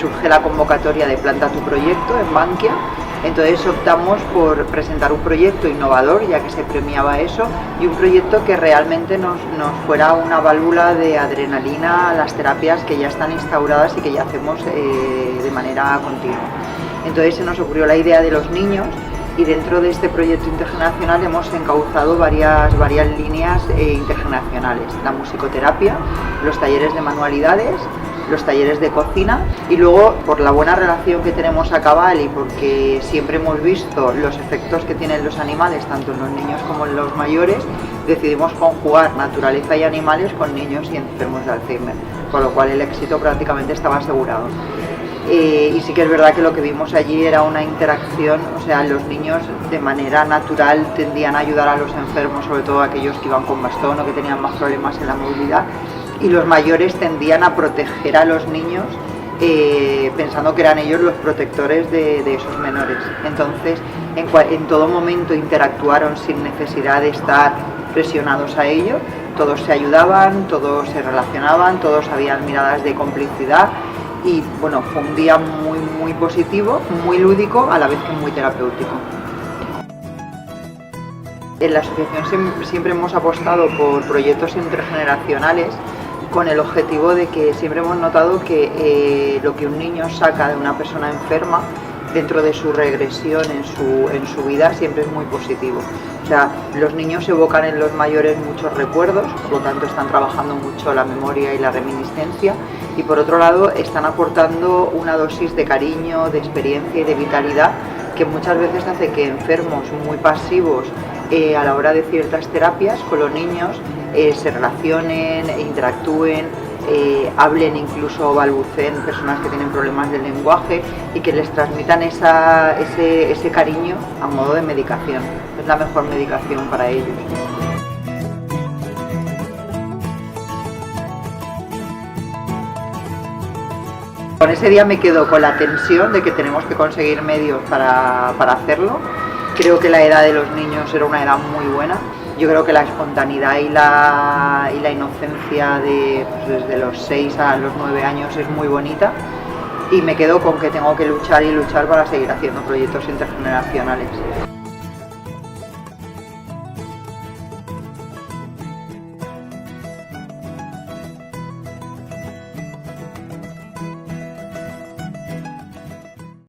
Surge la convocatoria de Planta tu Proyecto en Bankia, entonces optamos por presentar un proyecto innovador, ya que se premiaba eso, y un proyecto que realmente nos fuera una válvula de adrenalina a las terapias que ya están instauradas y que ya hacemos de manera continua. Entonces se nos ocurrió la idea de los niños, y dentro de este proyecto intergeneracional hemos encauzado varias líneas intergeneracionales: la musicoterapia, los talleres de manualidades, los talleres de cocina, y luego, por la buena relación que tenemos a cabal y porque siempre hemos visto los efectos que tienen los animales tanto en los niños como en los mayores, decidimos conjugar naturaleza y animales con niños y enfermos de Alzheimer, con lo cual el éxito prácticamente estaba asegurado. Y sí que es verdad que lo que vimos allí era una interacción, o sea, los niños de manera natural tendían a ayudar a los enfermos, sobre todo aquellos que iban con bastón o que tenían más problemas en la movilidad, y los mayores tendían a proteger a los niños pensando que eran ellos los protectores de esos menores. Entonces, en todo momento interactuaron sin necesidad de estar presionados a ello, todos se ayudaban, todos se relacionaban, todos habían miradas de complicidad, y bueno, fue un día muy positivo, muy lúdico, a la vez que muy terapéutico. En la asociación siempre hemos apostado por proyectos intergeneracionales, con el objetivo de que siempre hemos notado que lo que un niño saca de una persona enferma dentro de su regresión en su vida siempre es muy positivo. O sea, los niños evocan en los mayores muchos recuerdos, por lo tanto están trabajando mucho la memoria y la reminiscencia, y por otro lado están aportando una dosis de cariño, de experiencia y de vitalidad que muchas veces hace que enfermos muy pasivos a la hora de ciertas terapias con los niños se relacionen, interactúen, hablen, incluso balbuceen, personas que tienen problemas del lenguaje, y que les transmitan ese cariño a modo de medicación. Es la mejor medicación para ellos. Con ese día me quedo con la tensión de que tenemos que conseguir medios para hacerlo. Creo que la edad de los niños era una edad muy buena. Yo creo que la espontaneidad y la inocencia desde los 6 a los 9 años es muy bonita, y me quedo con que tengo que luchar y luchar para seguir haciendo proyectos intergeneracionales.